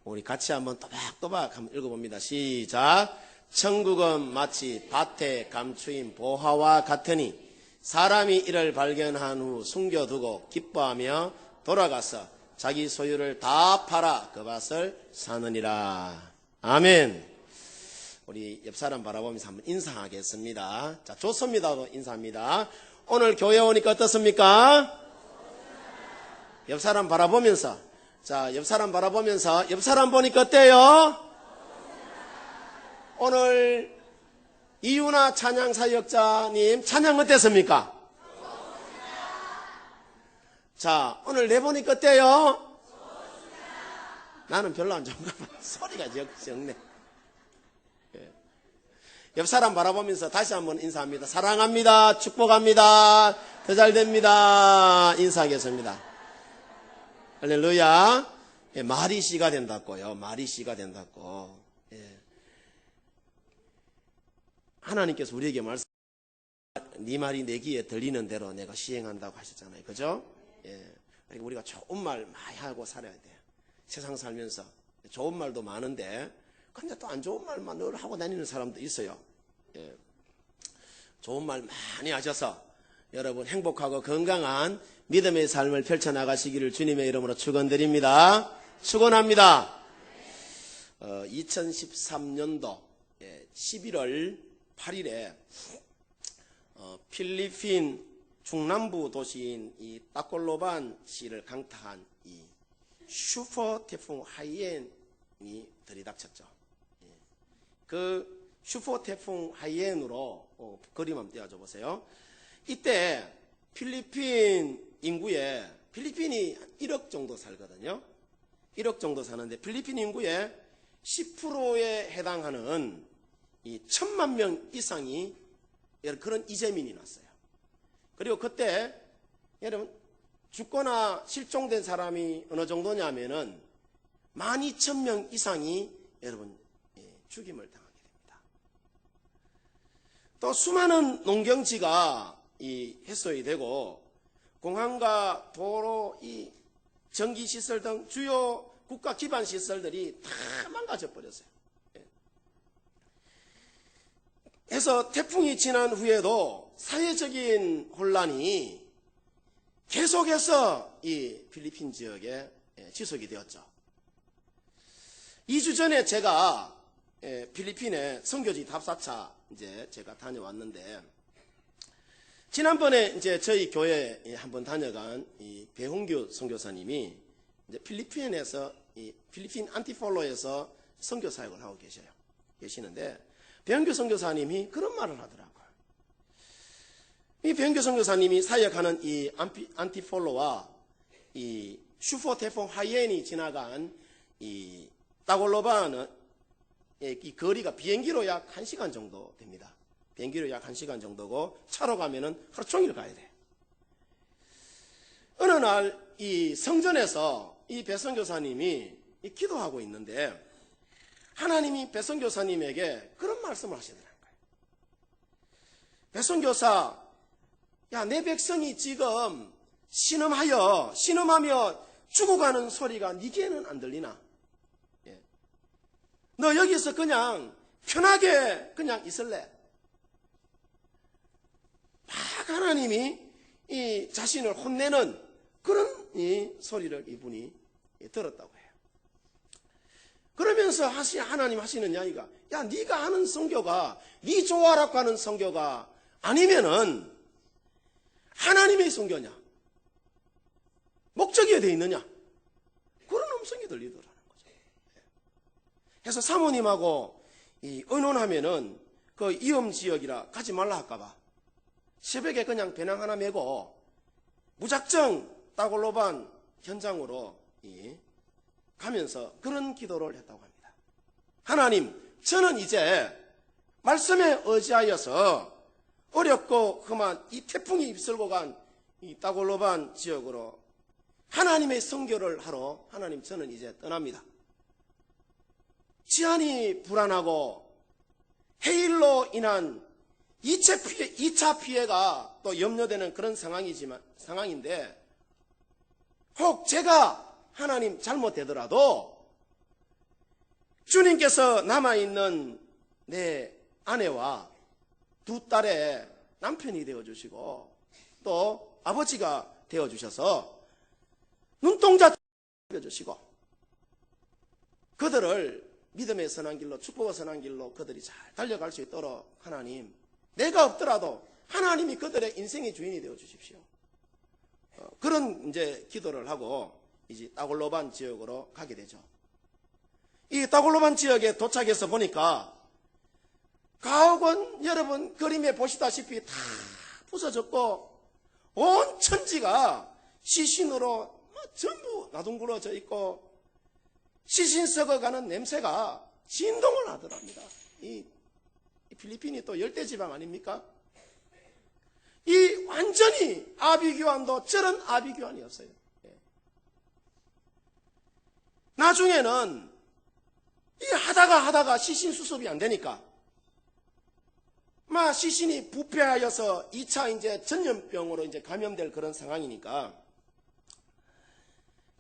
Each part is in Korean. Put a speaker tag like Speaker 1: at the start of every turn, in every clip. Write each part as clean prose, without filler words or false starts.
Speaker 1: 우리 같이 한번 또박또박 한번 읽어봅니다. 시작. 천국은 마치 밭에 감추인 보화와 같으니 사람이 이를 발견한 후 숨겨두고 기뻐하며 돌아가서 자기 소유를 다 팔아 그 밭을 사느니라. 아멘. 우리 옆 사람 바라보면서 한번 인사하겠습니다. 자, 좋습니다도 인사합니다. 오늘 교회 오니까 어떻습니까? 옆 사람 바라보면서, 자, 옆 사람 바라보면서, 옆 사람 보니까 어때요? 오늘 이윤아 찬양사역자님 찬양 어땠습니까? 자, 오늘 내보니까 어때요? 나는 별로 안 좋은가 봐. 소리가 적네. 옆 사람 바라보면서 다시 한번 인사합니다. 사랑합니다. 축복합니다. 더 잘됩니다. 인사하겠습니다. 할렐루야. 예, 말이 씨가 된다고요. 말이 씨가 된다고. 예. 하나님께서 우리에게 네 말이 내 귀에 들리는 대로 내가 시행한다고 하셨잖아요. 그죠? 예. 그러니까 우리가 좋은 말 많이 하고 살아야 돼요. 세상 살면서 좋은 말도 많은데 근데 또 안 좋은 말만 늘 하고 다니는 사람도 있어요. 예. 좋은 말 많이 하셔서 여러분 행복하고 건강한 믿음의 삶을 펼쳐나가시기를 주님의 이름으로 축원드립니다. 축원합니다. 2013년도 11월 8일에 필리핀 중남부 도시인 이 따콜로반 시를 강타한 이 슈퍼 태풍 하이엔이 들이닥쳤죠. 그 슈퍼 태풍 하이엔으로 그림 한번 띄워줘 보세요. 이때 필리핀 인구에 필리핀이 1억 정도 살거든요. 1억 정도 사는데 필리핀 인구의 10%에 해당하는 이 1000만 명 이상이 그런 이재민이 났어요. 그리고 그때 여러분 죽거나 실종된 사람이 어느 정도냐면은 12,000명 이상이 여러분 죽임을 당하게 됩니다. 또 수많은 농경지가 훼손이 되고 공항과 도로, 이 전기시설 등 주요 국가 기반 시설들이 다 망가져 버렸어요. 그래서 태풍이 지난 후에도 사회적인 혼란이 계속해서 이 필리핀 지역에 지속이 되었죠. 2주 전에 제가 필리핀에 선교지 답사차 이제 제가 다녀왔는데 지난번에 이제 저희 교회에 한번 다녀간 이 배홍규 선교사님이 이제 필리핀에서 이 필리핀 안티폴로에서 선교 사역을 하고 계시는데 배홍규 선교사님이 그런 말을 하더라고요. 이 배홍규 선교사님이 사역하는 이 안티폴로와 이 슈퍼 태풍 하이엔이 지나간 이 따골로바는 이 거리가 비행기로 약 1시간 정도 됩니다. 비행기로 약 1시간 정도고 차로 가면은 하루 종일 가야 돼. 어느 날 이 성전에서 이 배선교사님이 기도하고 있는데 하나님이 배선교사님에게 그런 말씀을 하시더라는 거예요. 배선교사, 야, 내 백성이 지금 신음하며 죽어가는 소리가 네 귀에는 안 들리나? 예. 너 여기서 그냥 편하게 그냥 있을래? 막 하나님이 이 자신을 혼내는 그런 이 소리를 이분이 들었다고 해요. 그러면서 하나님 하시는 이야기가, 야, 네가 하는 선교가 네 좋아라고 하는 선교가 아니면은 하나님의 선교냐? 목적이 어디에 있느냐? 그런 음성이 들리더라는 거죠. 그래서 사모님하고 의논하면은 그 위험 지역이라 가지 말라 할까봐 새벽에 그냥 배낭 하나 메고 무작정 따골로반 현장으로 가면서 그런 기도를 했다고 합니다. 하나님, 저는 이제 말씀에 의지하여서 어렵고 험한 이 태풍이 휩쓸고 간 이 따골로반 지역으로 하나님의 선교를 하러 하나님 저는 이제 떠납니다.治安이 불안하고 해일로 인한 2차 피해가 또 염려되는 그런 상황인데 혹 제가 하나님 잘못되더라도 주님께서 남아있는 내 아내와 두 딸의 남편이 되어주시고 또 아버지가 되어주셔서 눈동자 되어주시고 그들을 믿음의 선한 길로, 축복의 선한 길로 그들이 잘 달려갈 수 있도록 하나님, 내가 없더라도 하나님이 그들의 인생의 주인이 되어 주십시오. 그런 이제 기도를 하고 이제 다골로반 지역으로 가게 되죠. 이 다골로반 지역에 도착해서 보니까 가옥은 여러분 그림에 보시다시피 다 부서졌고 온 천지가 시신으로 전부 나둥그러져 있고 시신 썩어가는 냄새가 진동을 하더랍니다. 이 필리핀이 또 열대지방 아닙니까? 이 완전히 아비규환도 저런 아비규환이었어요. 나중에는 이 하다가 시신 수습이 안 되니까 막 시신이 부패하여서 2차 이제 전염병으로 이제 감염될 그런 상황이니까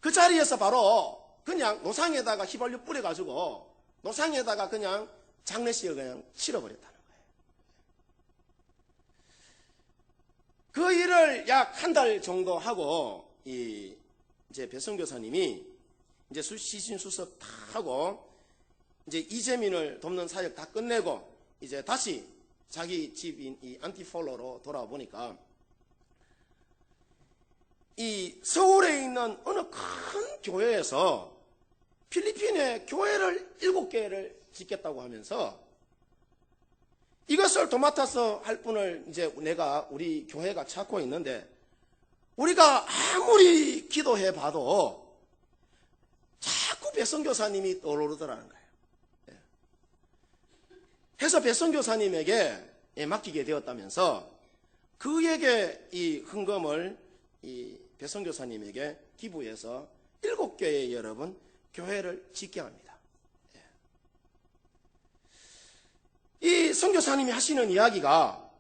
Speaker 1: 그 자리에서 바로 그냥 노상에다가 휘발유 뿌려가지고 노상에다가 그냥 장례식을 그냥 치러버렸다는 거예요. 그 일을 약 한 달 정도 하고 이제 배성교사님이 이제 시신 수습 다 하고 이제 이재민을 돕는 사역 다 끝내고 이제 다시 자기 집인 이 안티폴로로 돌아와 보니까 이 서울에 있는 어느 큰 교회에서 필리핀에 교회를 7개를 짓겠다고 하면서 이것을 도맡아서 할 분을 이제 우리 교회가 찾고 있는데 우리가 아무리 기도해 봐도 자꾸 배성교사님이 떠오르더라는 거예요. 해서 배성교사님에게 맡기게 되었다면서 그에게 이 헌금을 이 배성교사님에게 기부해서 7교회 여러분 교회를 짓게 합니다. 이 선교사님이 하시는 이야기가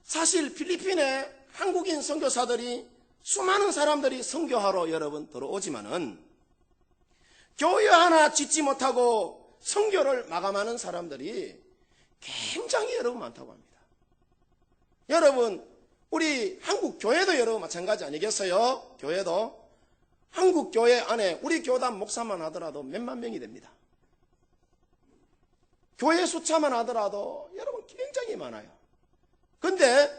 Speaker 1: 사실 필리핀에 한국인 선교사들이 수많은 사람들이 선교하러 여러분 들어오지만은 교회 하나 짓지 못하고 선교를 마감하는 사람들이 굉장히 여러분 많다고 합니다. 여러분 우리 한국 교회도 여러분 마찬가지 아니겠어요? 교회도 한국 교회 안에 우리 교단 목사만 하더라도 몇만 명이 됩니다. 교회 숫자만 하더라도 여러분 굉장히 많아요. 근데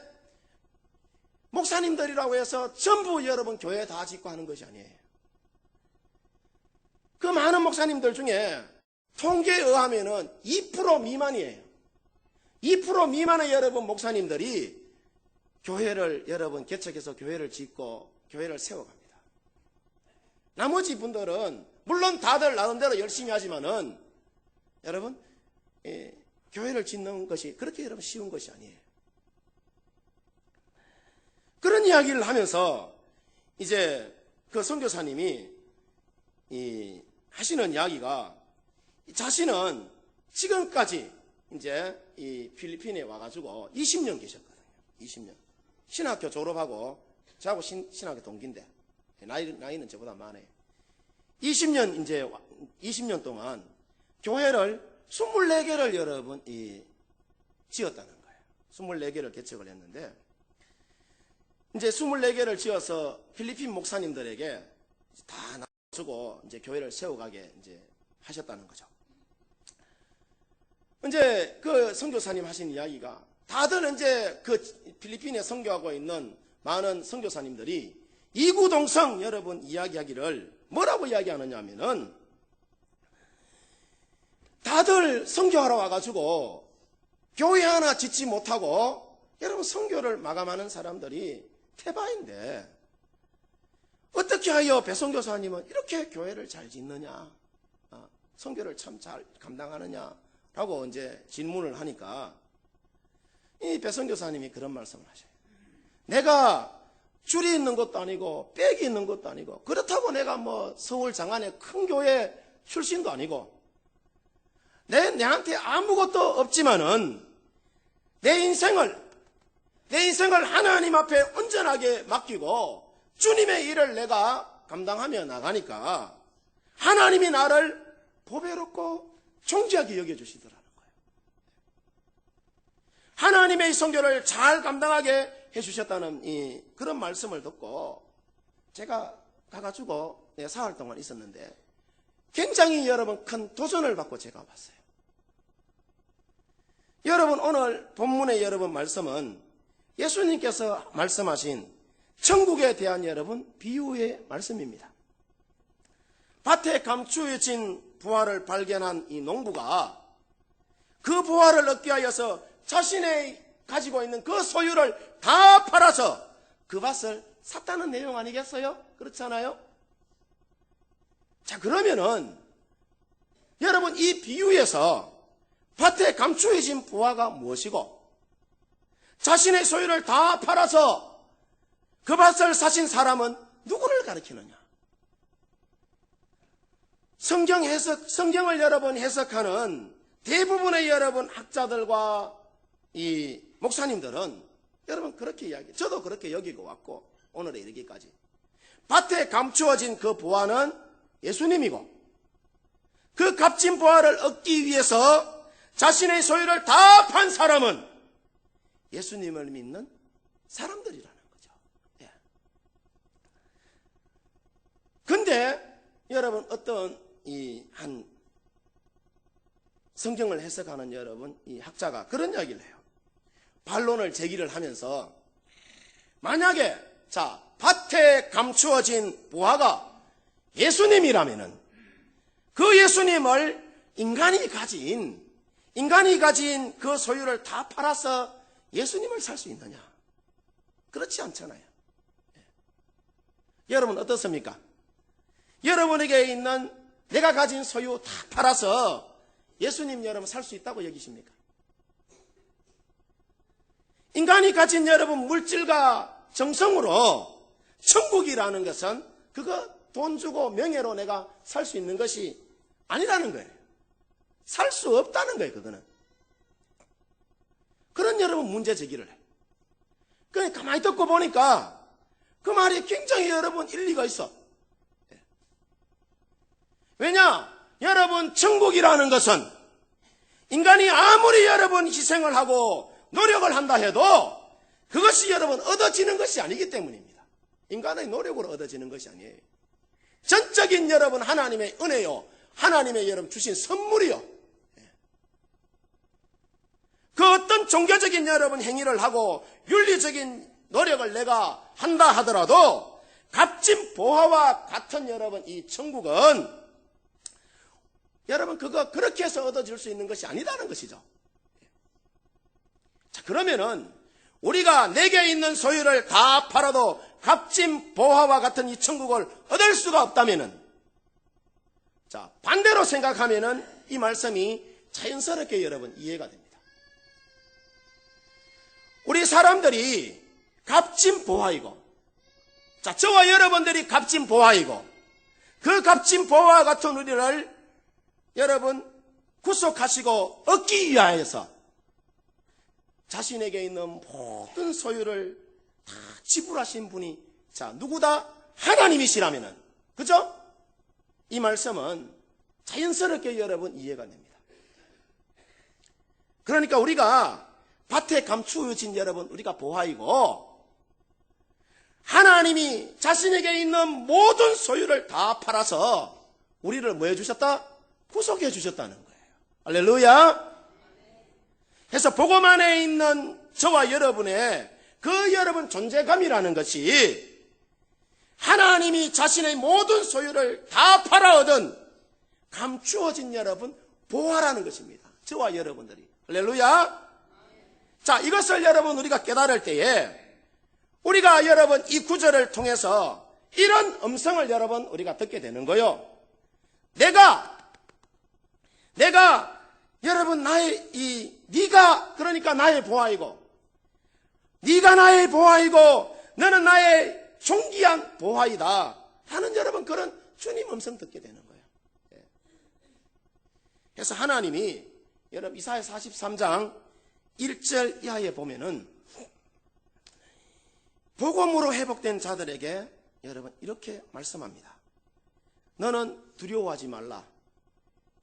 Speaker 1: 목사님들이라고 해서 전부 여러분 교회 다 짓고 하는 것이 아니에요. 그 많은 목사님들 중에 통계에 의하면은 2% 미만이에요. 2% 미만의 여러분 목사님들이 교회를 여러분 개척해서 교회를 짓고 교회를 세워갑니다. 나머지 분들은 물론 다들 나름대로 열심히 하지만은 여러분 교회를 짓는 것이 그렇게 여러분 쉬운 것이 아니에요. 그런 이야기를 하면서 이제 그 선교사님이 하시는 이야기가 자신은 지금까지 이제 이 필리핀에 와가지고 20년 계셨거든요. 20년. 신학교 졸업하고 저하고 신학교 동기인데 나이는 저보다 많아요. 20년 동안 교회를 24개를 여러분 지었다는 거예요. 24개를 개척을 했는데 이제 24개를 지어서 필리핀 목사님들에게 다 나눠주고 이제 교회를 세워가게 이제 하셨다는 거죠. 이제 그 선교사님 하신 이야기가 다들 이제 그 필리핀에 선교하고 있는 많은 선교사님들이 이구동성 여러분 이야기하기를 뭐라고 이야기하느냐 하면은 다들 선교하러 와가지고 교회 하나 짓지 못하고 여러분 선교를 마감하는 사람들이 태바인데 어떻게 하여 배선교사님은 이렇게 교회를 잘 짓느냐, 선교를 참 잘 감당하느냐라고 이제 질문을 하니까 이 배선교사님이 그런 말씀을 하셔요. 내가 줄이 있는 것도 아니고 빽이 있는 것도 아니고 그렇다고 내가 뭐 서울 장안의 큰 교회 출신도 아니고 내한테 아무것도 없지만은 내 인생을 하나님 앞에 온전하게 맡기고 주님의 일을 내가 감당하며 나가니까 하나님이 나를 보배롭고 존귀하게 여겨주시더라는 거예요. 하나님의 성교를 잘 감당하게 해주셨다는 그런 말씀을 듣고 제가 가가지고 사흘 동안 있었는데 굉장히 여러분 큰 도전을 받고 제가 왔어요. 여러분 오늘 본문의 여러분 말씀은 예수님께서 말씀하신 천국에 대한 여러분 비유의 말씀입니다. 밭에 감추어진 부화를 발견한 이 농부가 그 부화를 얻기 위하여서 자신의 가지고 있는 그 소유를 다 팔아서 그 밭을 샀다는 내용 아니겠어요? 그렇잖아요? 자, 그러면은 여러분 이 비유에서 밭에 감추어진 부화가 무엇이고 자신의 소유를 다 팔아서 그 밭을 사신 사람은 누구를 가리키느냐? 성경을 여러분 해석하는 대부분의 여러분 학자들과 이 목사님들은 여러분 그렇게 이야기해요. 저도 그렇게 여기고 왔고 오늘에 이르기까지 밭에 감추어진 그 부화는 예수님이고 그 값진 부화를 얻기 위해서 자신의 소유를 다 판 사람은 예수님을 믿는 사람들이라는 거죠. 예. 근데 여러분 어떤 한 성경을 해석하는 여러분 이 학자가 그런 이야기를 해요. 반론을 제기를 하면서 만약에 자 밭에 감추어진 부화가 예수님이라면은 그 예수님을 인간이 가진 그 소유를 다 팔아서 예수님을 살 수 있느냐? 그렇지 않잖아요. 여러분 어떻습니까? 여러분에게 있는 내가 가진 소유 다 팔아서 예수님 여러분 살 수 있다고 여기십니까? 인간이 가진 여러분 물질과 정성으로 천국이라는 것은 그거 돈 주고 명예로 내가 살 수 있는 것이 아니라는 거예요. 살 수 없다는 거예요, 그거는. 그런 여러분 문제 제기를 해요. 그러니까 가만히 듣고 보니까 그 말이 굉장히 여러분 일리가 있어. 왜냐? 여러분 천국이라는 것은 인간이 아무리 여러분 희생을 하고 노력을 한다 해도 그것이 여러분 얻어지는 것이 아니기 때문입니다. 인간의 노력으로 얻어지는 것이 아니에요. 전적인 여러분 하나님의 은혜요. 하나님의 여러분 주신 선물이요. 그 어떤 종교적인 여러분 행위를 하고 윤리적인 노력을 내가 한다 하더라도 값진 보화와 같은 여러분 이 천국은 여러분 그거 그렇게 해서 얻어질 수 있는 것이 아니다는 것이죠. 자, 그러면은 우리가 내게 있는 소유를 다 팔아도 값진 보화와 같은 이 천국을 얻을 수가 없다면은 자, 반대로 생각하면은 이 말씀이 자연스럽게 여러분 이해가 됩니다. 우리 사람들이 값진 보화이고 자, 저와 여러분들이 값진 보화이고 그 값진 보화와 같은 우리를 여러분 구속하시고 얻기 위하여서 자신에게 있는 모든 소유를 다 지불하신 분이 자 누구다? 하나님이시라면은 그죠? 이 말씀은 자연스럽게 여러분 이해가 됩니다. 그러니까 우리가 밭에 감추어진 여러분 우리가 보화이고 하나님이 자신에게 있는 모든 소유를 다 팔아서 우리를 뭐 해주셨다? 구속해 주셨다는 거예요. 할렐루야. 그래서 복음 안에 있는 저와 여러분의 그 여러분 존재감이라는 것이 하나님이 자신의 모든 소유를 다 팔아 얻은 감추어진 여러분 보화라는 것입니다. 저와 여러분들이. 할렐루야. 자, 이것을 여러분 우리가 깨달을 때에 우리가 여러분 이 구절을 통해서 이런 음성을 여러분 우리가 듣게 되는 거예요. 내가 여러분 네가 그러니까 나의 보화이고 네가 나의 보화이고 너는 나의 존귀한 보화이다 하는 여러분 그런 주님 음성 듣게 되는 거예요. 그래서 하나님이 여러분 이사야 43장 1절 이하에 보면은 복음으로 회복된 자들에게 여러분 이렇게 말씀합니다. 너는 두려워하지 말라.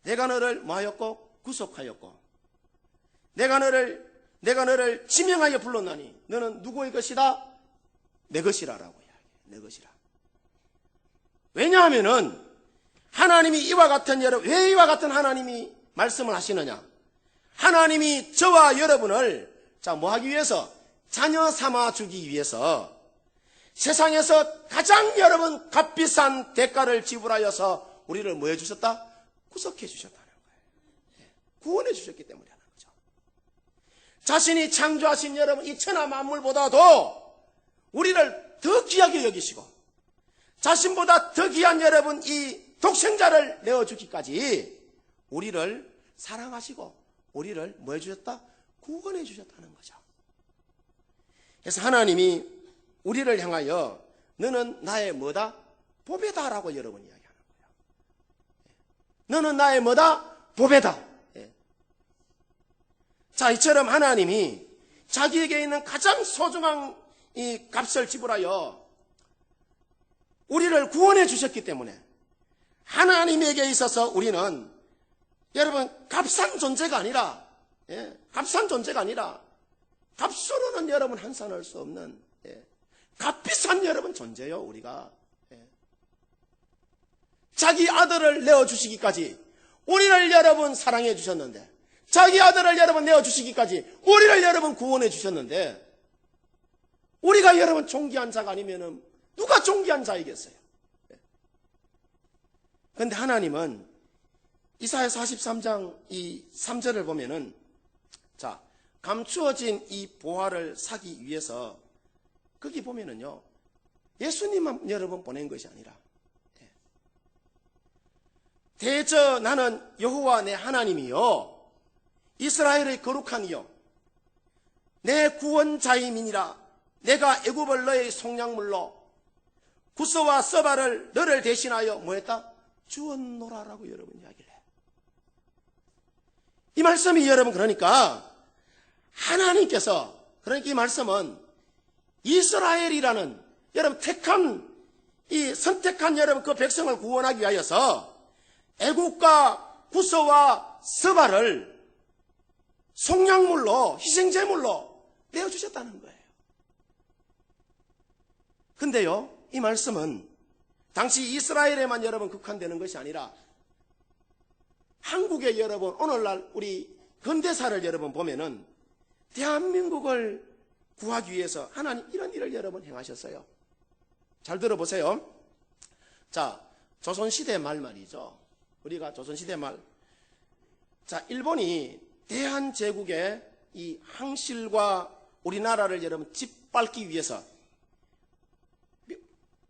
Speaker 1: 내가 너를 뭐하였고? 구속하였고, 내가 너를 지명하여 불렀나니 너는 누구의 것이다? 내 것이라라고 이야기해요. 내 것이라. 왜냐하면은 하나님이 이와 같은 왜 이와 같은 하나님이 말씀을 하시느냐? 하나님이 저와 여러분을 뭐하기 위해서? 자녀 삼아주기 위해서 세상에서 가장 여러분 값비싼 대가를 지불하여서 우리를 뭐 해주셨다? 구속해 주셨다는 거예요. 구원해 주셨기 때문에 하는 거죠. 자신이 창조하신 여러분 이 천하 만물보다도 우리를 더 귀하게 여기시고 자신보다 더 귀한 여러분 이 독생자를 내어주기까지 우리를 사랑하시고 우리를 뭐 해주셨다? 구원해 주셨다는 거죠. 그래서 하나님이 우리를 향하여 너는 나의 뭐다? 보배다 라고 여러분 이야기하는 거예요. 너는 나의 뭐다? 보배다. 자, 이처럼 하나님이 자기에게 있는 가장 소중한 이 값을 지불하여 우리를 구원해 주셨기 때문에 하나님에게 있어서 우리는 여러분 값싼 존재가 아니라 값싼 존재가 아니라 값으로는 여러분 환산할 수 없는 값비싼 여러분 존재요. 우리가 자기 아들을 내어주시기까지 우리를 여러분 사랑해 주셨는데 자기 아들을 여러분 내어주시기까지 우리를 여러분 구원해 주셨는데 우리가 여러분 존귀한 자가 아니면은 누가 존귀한 자이겠어요? 그런데 하나님은 이사야 43장 이 3절을 보면은 자, 감추어진 이 보화를 사기 위해서 거기 보면은요 예수님만 여러분 보낸 것이 아니라 대저 나는 여호와 내 하나님이요 이스라엘의 거룩한 이요 내 구원자임이니라 내가 애굽을 너의 속량물로 구스와 서바를 너를 대신하여 뭐했다? 주었노라라고 여러분 이야기를 해요. 이 말씀이 여러분 그러니까 하나님께서 그러니까 이 말씀은 이스라엘이라는 여러분 선택한 여러분 그 백성을 구원하기 위하여서 애국과 구스와 서바를 속량물로 희생제물로 내어주셨다는 거예요. 근데요 이 말씀은 당시 이스라엘에만 여러분 국한되는 것이 아니라 한국의 여러분 오늘날 우리 근대사를 여러분 보면은 대한민국을 구하기 위해서 하나님 이런 일을 여러분 행하셨어요. 잘 들어보세요. 자, 조선시대 말 말이죠. 우리가 조선시대 말. 자, 일본이 대한제국의 이 항실과 우리나라를 여러분 짓밟기 위해서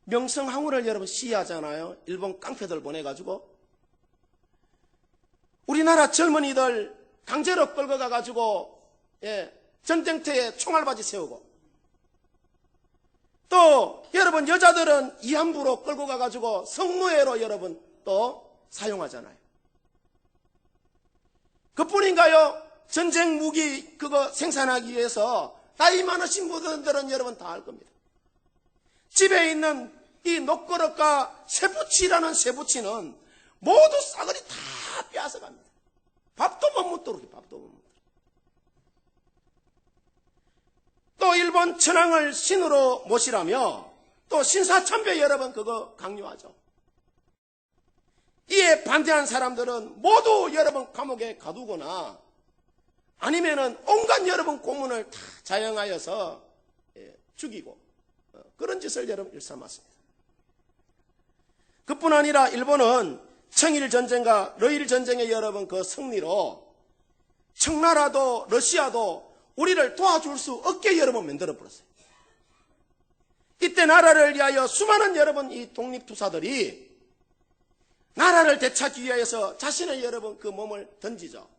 Speaker 1: 명성황후를 여러분 시해하잖아요. 일본 깡패들 보내가지고 우리나라 젊은이들 강제로 끌고 가가지고 전쟁터에 총알바지 세우고 또 여러분 여자들은 이함부로 끌고 가가지고 성노예로 여러분 또 사용하잖아요. 그뿐인가요? 전쟁 무기 그거 생산하기 위해서 나이 많으신 분들은 여러분 다 알 겁니다. 집에 있는 이 녹그릇과 쇠붙이라는 쇠붙이는 모두 싸그리 다 빼앗아갑니다. 밥도 못 먹도록 밥도 못 먹도록. 또 일본 천황을 신으로 모시라며 또 신사참배 여러분 그거 강요하죠. 이에 반대한 사람들은 모두 여러분 감옥에 가두거나 아니면은 온갖 여러분 고문을 다 자행하여서 죽이고 그런 짓을 여러분 일삼았습니다. 그뿐 아니라 일본은 청일전쟁과 러일전쟁의 여러분 그 승리로 청나라도 러시아도 우리를 도와줄 수 없게 여러분 만들어버렸어요. 이때 나라를 위하여 수많은 여러분 이 독립투사들이 나라를 되찾기 위하여서 자신의 여러분 그 몸을 던지죠.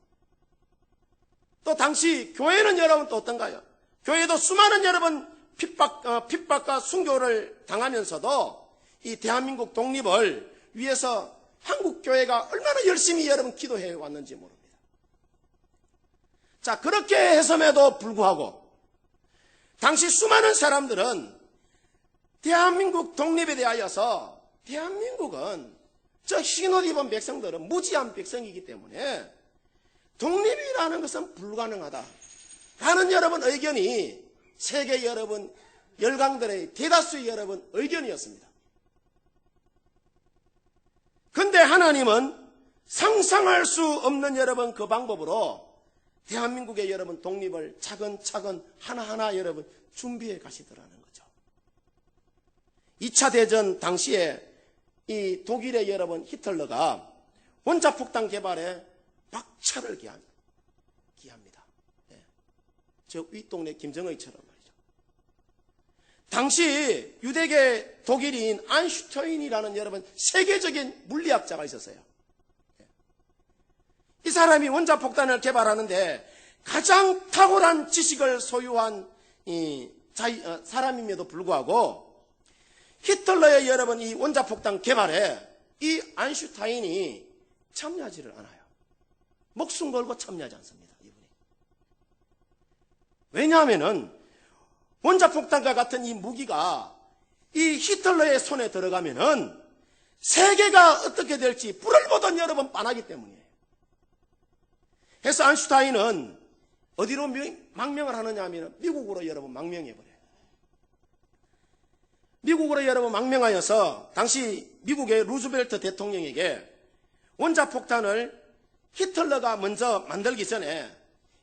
Speaker 1: 또 당시 교회는 여러분 또 어떤가요? 교회도 수많은 여러분 핍박과 순교를 당하면서도 이 대한민국 독립을 위해서 한국교회가 얼마나 열심히 여러분 기도해 왔는지 모릅니다. 자, 그렇게 해서에도 불구하고 당시 수많은 사람들은 대한민국 독립에 대하여서 대한민국은 저 흰옷 입은 백성들은 무지한 백성이기 때문에 독립이라는 것은 불가능하다 라는 여러분 의견이 세계 여러분 열강들의 대다수의 여러분 의견이었습니다. 근데 하나님은 상상할 수 없는 여러분 그 방법으로 대한민국의 여러분 독립을 차근차근 하나하나 여러분 준비해 가시더라는 거죠. 2차 대전 당시에 이 독일의 여러분 히틀러가 원자폭탄 개발에 박차를 기합니다. 예. 저 윗동네 김정의처럼 말이죠. 당시 유대계 독일인 안슈타인이라는 여러분 세계적인 물리학자가 있었어요. 예. 이 사람이 원자폭탄을 개발하는데 가장 탁월한 지식을 소유한 사람임에도 불구하고 히틀러의 여러분 이 원자폭탄 개발에 이 안슈타인이 참여하지를 않아요. 목숨 걸고 참여하지 않습니다. 이분이. 왜냐하면은 원자폭탄과 같은 이 무기가 이 히틀러의 손에 들어가면은 세계가 어떻게 될지 불을 보던 여러분 뻔하기 때문이에요. 그래서 안슈타인은 어디로 망명을 하느냐 하면 미국으로 여러분 망명해버려요. 미국으로 여러분 망명하여서 당시 미국의 루즈벨트 대통령에게 원자폭탄을 히틀러가 먼저 만들기 전에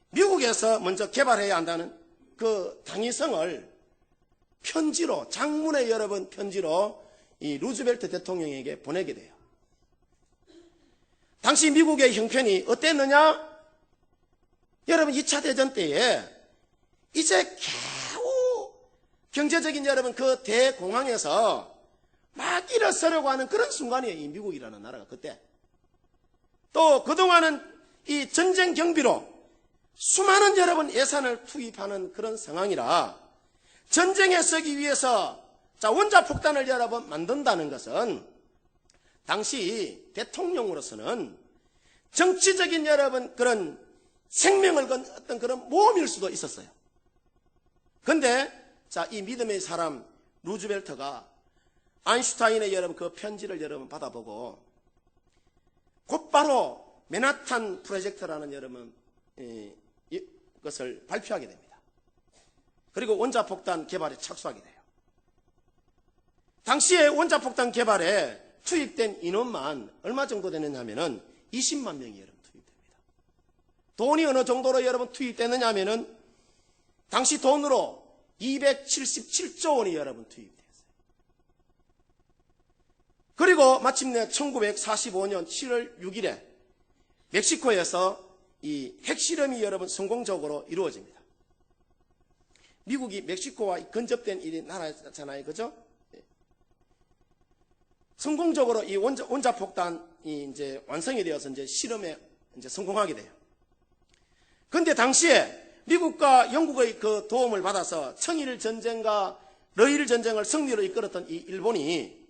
Speaker 1: 미국에서 먼저 개발해야 한다는 그 당위성을 편지로, 장문의 여러분 편지로 이 루즈벨트 대통령에게 보내게 돼요. 당시 미국의 형편이 어땠느냐? 여러분 2차 대전 때에 이제 겨우 경제적인 여러분 그 대공황에서 막 일어서려고 하는 그런 순간이에요. 이 미국이라는 나라가 그때. 또 그동안은 이 전쟁 경비로 수많은 여러분 예산을 투입하는 그런 상황이라 전쟁에 서기 위해서 원자폭탄을 여러분 만든다는 것은 당시 대통령으로서는 정치적인 여러분 그런 생명을 건 어떤 그런 모험일 수도 있었어요. 근데 이 믿음의 사람 루즈벨트가 아인슈타인의 여러분 그 편지를 여러분 받아보고 곧바로 맨하탄 프로젝트라는 여러분 것을 발표하게 됩니다. 그리고 원자폭탄 개발에 착수하게 돼요. 당시에 원자폭탄 개발에 투입된 인원만 얼마 정도 되느냐 하면은 20만 명이 여러분 투입됩니다. 돈이 어느 정도로 여러분 투입됐느냐 하면은 당시 돈으로 277조 원이 여러분 투입됐어요. 그리고 마침내 1945년 7월 6일에 멕시코에서 이 핵실험이 여러분 성공적으로 이루어집니다. 미국이 멕시코와 근접된 일이 나라잖아요. 그죠? 성공적으로 이 원자폭탄이 이제 완성이 되어서 이제 실험에 이제 성공하게 돼요. 근데 당시에 미국과 영국의 그 도움을 받아서 청일 전쟁과 러일 전쟁을 승리로 이끌었던 이 일본이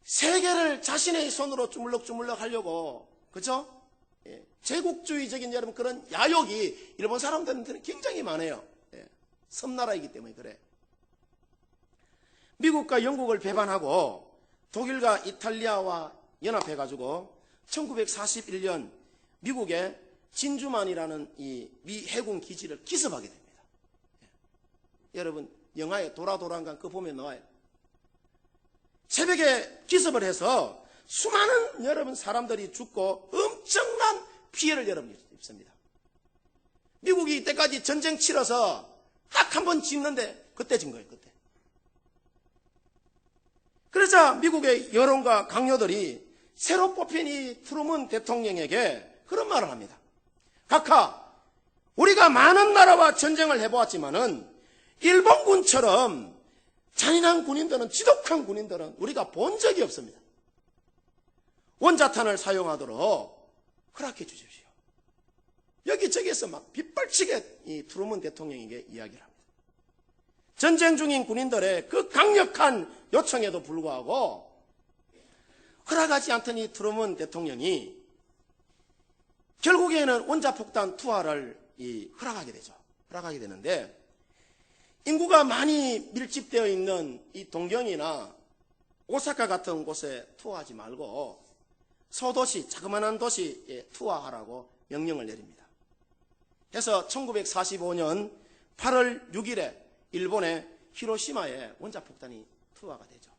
Speaker 1: 세계를 자신의 손으로 주물럭주물럭 하려고, 그죠? 제국주의적인 여러분 그런 야욕이 일본 사람들한테는 굉장히 많아요. 섬나라이기 때문에 그래. 미국과 영국을 배반하고 독일과 이탈리아와 연합해가지고 1941년 미국의 진주만이라는 이 미 해군 기지를 기습하게 됩니다. 여러분 영화에 도라도란강 그거 보면 나와요. 새벽에 기습을 해서 수많은 여러분 사람들이 죽고 엄청난 피해를 여러분 입습니다. 미국이 이때까지 전쟁 치러서 딱 한 번 짓는데 그때 진 거예요. 그때. 그러자 미국의 여론과 강요들이 새로 뽑힌 이 트루먼 대통령에게 그런 말을 합니다. 각하, 우리가 많은 나라와 전쟁을 해보았지만은 일본군처럼 잔인한 군인들은, 지독한 군인들은 우리가 본 적이 없습니다. 원자탄을 사용하도록 허락해 주십시오. 여기저기에서 막 빗발치게 이 트루먼 대통령에게 이야기를 합니다. 전쟁 중인 군인들의 그 강력한 요청에도 불구하고 허락하지 않던 이 트루먼 대통령이 결국에는 원자폭탄 투하를 허락하게 되죠. 허락하게 되는데 인구가 많이 밀집되어 있는 이 동경이나 오사카 같은 곳에 투어하지 말고 소도시, 자그마한 도시에 투어하라고 명령을 내립니다. 그래서 1945년 8월 6일에 일본의 히로시마에 원자폭탄이 투하가 되죠.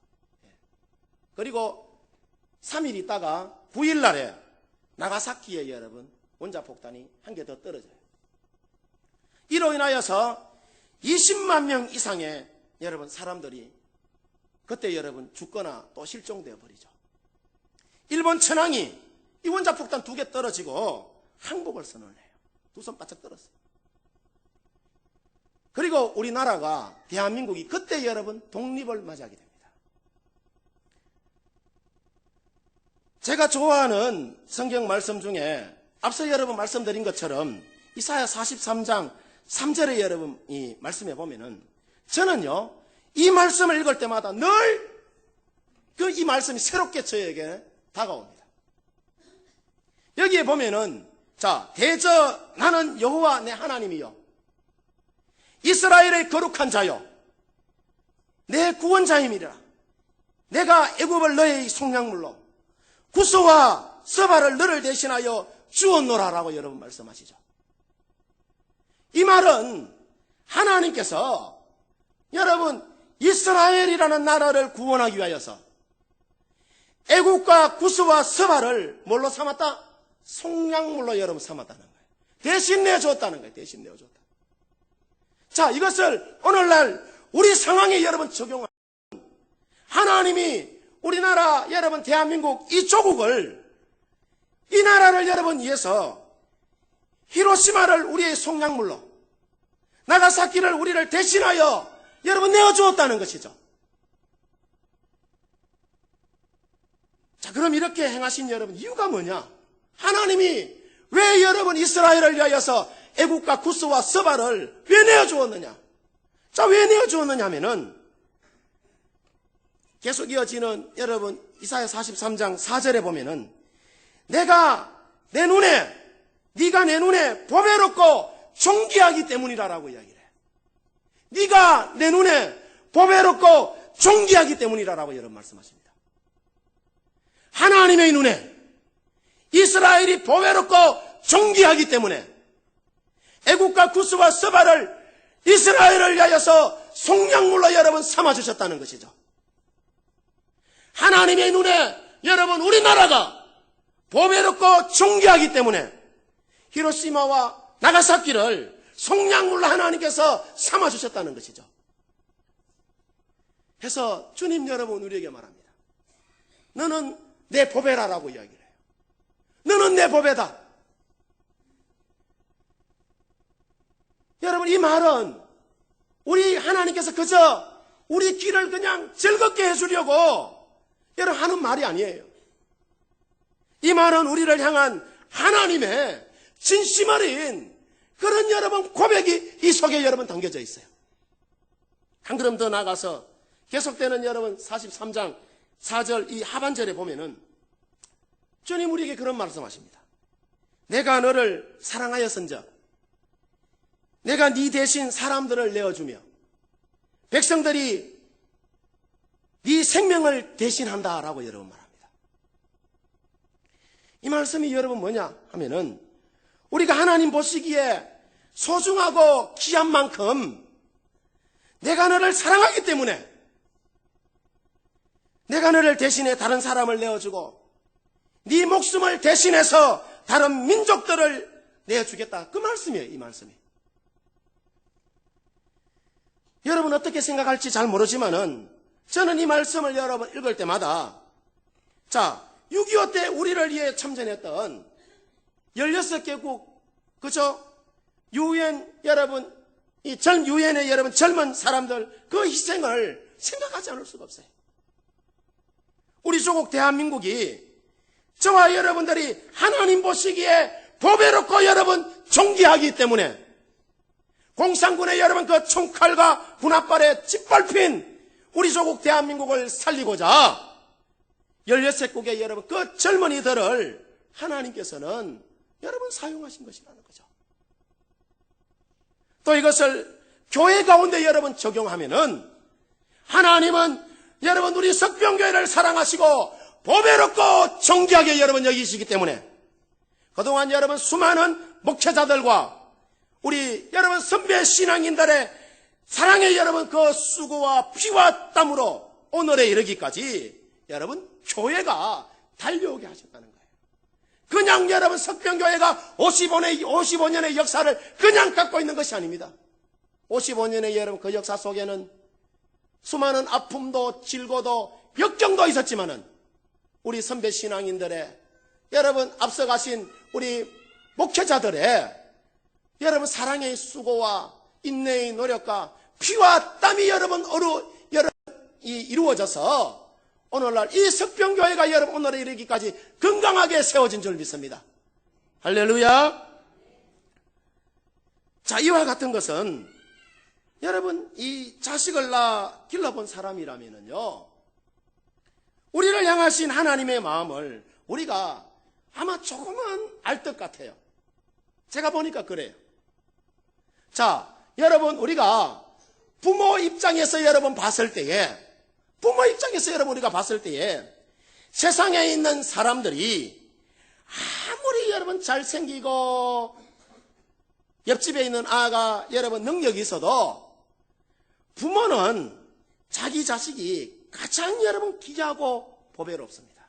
Speaker 1: 그리고 3일 있다가 9일 날에 나가사키에 여러분 원자폭탄이 한 개 더 떨어져요. 이로 인하여서 20만 명 이상의 여러분 사람들이 그때 여러분 죽거나 또 실종되어 버리죠. 일본 천황이 이 원자폭탄 2개 떨어지고 항복을 선언해요. 2손 바짝 떨었어요. 그리고 우리나라가 대한민국이 그때 여러분 독립을 맞이하게 됩니다. 제가 좋아하는 성경 말씀 중에 앞서 여러분 말씀드린 것처럼 이사야 43장 3절에 여러분 이 말씀해 보면은 저는요 이 말씀을 읽을 때마다 늘 이 말씀이 새롭게 저에게 다가옵니다. 여기에 보면은 자 대저 나는 여호와 내 하나님이요 이스라엘의 거룩한 자요 내 구원자임이라 내가 애굽을 너의 속량물로 구스와 스바를 너를 대신하여 주었노라라고 여러분 말씀하시죠. 이 말은 하나님께서 여러분 이스라엘이라는 나라를 구원하기 위하여서 애국과 구스와 스바를 뭘로 삼았다? 속량물로 여러분 삼았다는 거예요. 대신 내줬다는 거예요. 대신 내어줬다. 자, 이것을 오늘날 우리 상황에 여러분 적용하면 하나님이 우리나라 여러분 대한민국 이 조국을 이 나라를 여러분 위해서 히로시마를 우리의 속량물로 나가사키를 우리를 대신하여 여러분 내어주었다는 것이죠. 자, 그럼 이렇게 행하신 여러분 이유가 뭐냐? 하나님이 왜 여러분 이스라엘을 위하여서 애국과 구스와 스바를 왜 내어주었느냐? 자, 왜 내어주었느냐 하면은 계속 이어지는 여러분 이사야 43장 4절에 보면은 네가 내 눈에 보배롭고 존귀하기 때문이라고 이야기를 해요. 네가 내 눈에 보배롭고 존귀하기 때문이라고 여러분 말씀하십니다. 하나님의 눈에 이스라엘이 보배롭고 존귀하기 때문에 애국과 구스와 스바를 이스라엘을 위하여서 속량물로 여러분 삼아주셨다는 것이죠. 하나님의 눈에 여러분 우리나라가 보배롭고 존귀하기 때문에 히로시마와 나가사키를 속량물로 하나님께서 삼아주셨다는 것이죠. 해서 주님 여러분 우리에게 말합니다. 너는 내 보배라라고 이야기를 해요. 너는 내 보배다. 여러분 이 말은 우리 하나님께서 그저 우리 길을 그냥 즐겁게 해주려고 여러분 하는 말이 아니에요. 이 말은 우리를 향한 하나님의 진심 어린 그런 여러분 고백이 이 속에 여러분 담겨져 있어요. 한 걸음 더 나가서 계속되는 여러분 43장 4절 이 하반절에 보면은 주님 우리에게 그런 말씀하십니다. 내가 너를 사랑하였은즉 내가 네 대신 사람들을 내어주며 백성들이 네 생명을 대신한다라고 여러분 말합니다. 이 말씀이 여러분 뭐냐 하면은 우리가 하나님 보시기에 소중하고 귀한 만큼 내가 너를 사랑하기 때문에 내가 너를 대신해 다른 사람을 내어주고 네 목숨을 대신해서 다른 민족들을 내어주겠다. 그 말씀이에요. 이 말씀이. 여러분 어떻게 생각할지 잘 모르지만은 저는 이 말씀을 여러분 읽을 때마다 자 6.25 때 우리를 위해 참전했던 16개국 그죠? 유엔 여러분 이 유엔의 여러분 젊은 사람들 그 희생을 생각하지 않을 수가 없어요. 우리 조국 대한민국이 저와 여러분들이 하나님 보시기에 보배롭고 여러분 존귀하기 때문에 공산군의 여러분 그 총칼과 군합발에 짓밟힌 우리 조국 대한민국을 살리고자 16국의 여러분 그 젊은이들을 하나님께서는 여러분 사용하신 것이라는 거죠. 또 이것을 교회 가운데 여러분 적용하면은 하나님은 여러분 우리 석병교회를 사랑하시고 보배롭고 존귀하게 여러분 여기시기 때문에 그동안 여러분 수많은 목회자들과 우리 여러분 선배 신앙인들의 사랑의 여러분 그 수고와 피와 땀으로 오늘에 이르기까지 여러분 교회가 달려오게 하셨다는 거예요. 그냥 여러분 석병교회가 55년의 역사를 그냥 갖고 있는 것이 아닙니다. 55년의 여러분 그 역사 속에는 수많은 아픔도 질고도 역경도 있었지만은 우리 선배 신앙인들의 여러분 앞서가신 우리 목회자들의 여러분 사랑의 수고와 인내의 노력과 피와 땀이 여러분 이루어져서 오늘날 이 석병교회가 여러분 오늘에 이르기까지 건강하게 세워진 줄 믿습니다. 할렐루야. 자, 이와 같은 것은 여러분 이 자식을 길러본 사람이라면요 우리를 향하신 하나님의 마음을 우리가 아마 조금은 알 것 같아요. 제가 보니까 그래요. 자, 여러분 우리가 부모 입장에서 여러분 봤을 때에 우리가 봤을 때에 세상에 있는 사람들이 아무리 여러분 잘생기고 옆집에 있는 아가 여러분 능력이 있어도 부모는 자기 자식이 가장 여러분 귀하고 보배롭습니다.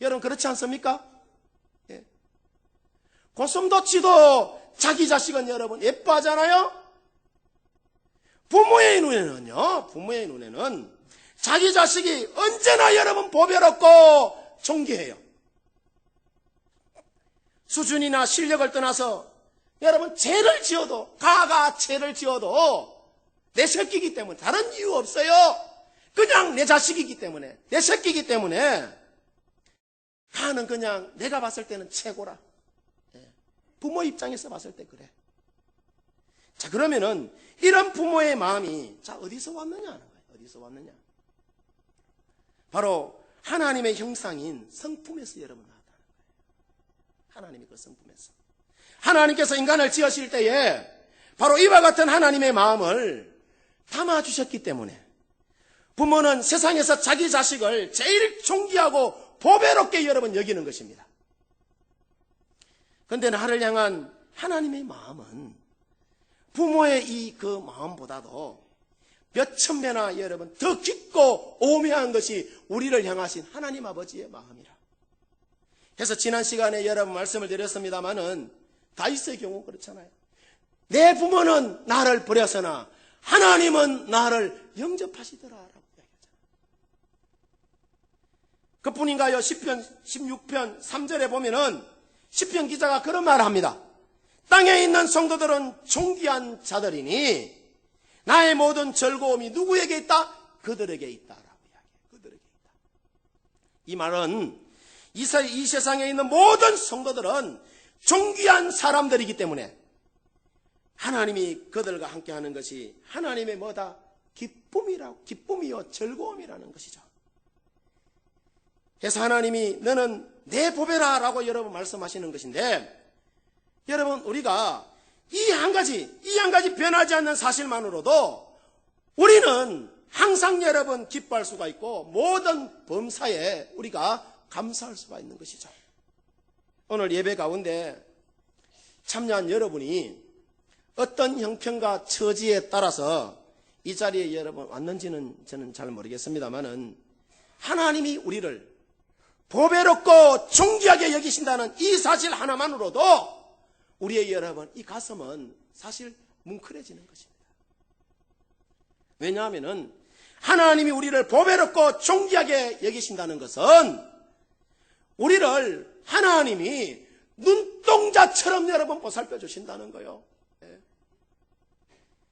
Speaker 1: 여러분 그렇지 않습니까? 예. 고슴도치도 자기 자식은 여러분 예뻐하잖아요. 부모의 눈에는 자기 자식이 언제나 여러분 보배롭고 존귀해요. 수준이나 실력을 떠나서 여러분 죄를 지어도 가가 죄를 지어도 내 새끼이기 때문에 다른 이유 없어요. 그냥 내 자식이기 때문에 내 새끼이기 때문에 가는 그냥 내가 봤을 때는 최고라. 부모 입장에서 봤을 때 그래. 자, 그러면은 이런 부모의 마음이 자 어디서 왔느냐 하는 거예요. 어디서 왔느냐? 바로 하나님의 형상인 성품에서 여러분 나왔다는 거예요. 하나님의 그 성품에서. 하나님께서 인간을 지으실 때에 바로 이와 같은 하나님의 마음을 담아주셨기 때문에 부모는 세상에서 자기 자식을 제일 존귀하고 보배롭게 여러분 여기는 것입니다. 그런데 나를 향한 하나님의 마음은 부모의 이 그 마음보다도 몇천 배나 여러분 더 깊고 오묘한 것이 우리를 향하신 하나님 아버지의 마음이라. 그래서 지난 시간에 여러분 말씀을 드렸습니다마는 다윗의 경우 그렇잖아요. 내 부모는 나를 버렸으나 하나님은 나를 영접하시더라라고 이야기하잖아요. 그뿐인가요? 시편 16편 3절에 보면은 시편 기자가 그런 말을 합니다. 땅에 있는 성도들은 존귀한 자들이니 나의 모든 즐거움이 누구에게 있다? 그들에게 있다라고 이야기해요. 그들에게 있다. 이 말은 이 세상에 있는 모든 성도들은 존귀한 사람들이기 때문에 하나님이 그들과 함께하는 것이 하나님의 뭐다? 기쁨이요 즐거움이라는 것이죠. 그래서 하나님이 너는 내 보배라라고 여러분 말씀하시는 것인데 여러분 우리가 이 한 가지 변하지 않는 사실만으로도 우리는 항상 여러분 기뻐할 수가 있고 모든 범사에 우리가 감사할 수가 있는 것이죠. 오늘 예배 가운데 참여한 여러분이 어떤 형편과 처지에 따라서 이 자리에 여러분 왔는지는 저는 잘 모르겠습니다만은 하나님이 우리를 보배롭고 존귀하게 여기신다는 이 사실 하나만으로도 우리의 여러분 이 가슴은 사실 뭉클해지는 것입니다. 왜냐하면은 하나님이 우리를 보배롭고 존귀하게 여기신다는 것은 우리를 하나님이 눈동자처럼 여러분 보살펴 주신다는 거예요.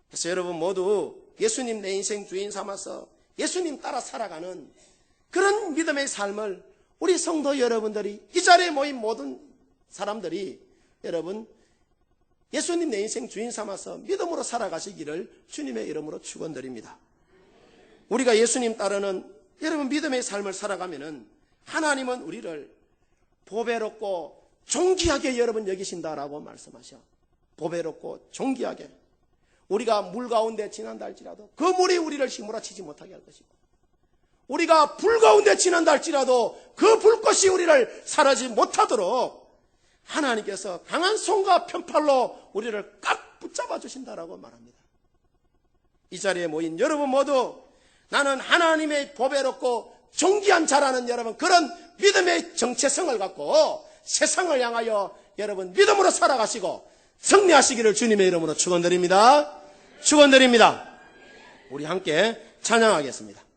Speaker 1: 그래서 여러분 모두 예수님 내 인생 주인 삼아서 예수님 따라 살아가는 그런 믿음의 삶을 우리 성도 여러분들이 이 자리에 모인 모든 사람들이 여러분 예수님 내 인생 주인 삼아서 믿음으로 살아가시기를 주님의 이름으로 축원드립니다. 우리가 예수님 따르는 여러분 믿음의 삶을 살아가면은 하나님은 우리를 보배롭고 존귀하게 여러분 여기신다라고 말씀하셔. 보배롭고 존귀하게. 우리가 물 가운데 지난다 할지라도 그 물이 우리를 휘몰아치지 못하게 할 것이고 우리가 불 가운데 지난다 할지라도 그 불꽃이 우리를 사라지지 못하도록 하나님께서 강한 손과 편팔로 우리를 꽉 붙잡아 주신다라고 말합니다. 이 자리에 모인 여러분 모두 나는 하나님의 보배롭고 존귀한 자라는 여러분 그런 믿음의 정체성을 갖고 세상을 향하여 여러분 믿음으로 살아가시고 승리하시기를 주님의 이름으로 축원드립니다. 축원드립니다. 우리 함께 찬양하겠습니다.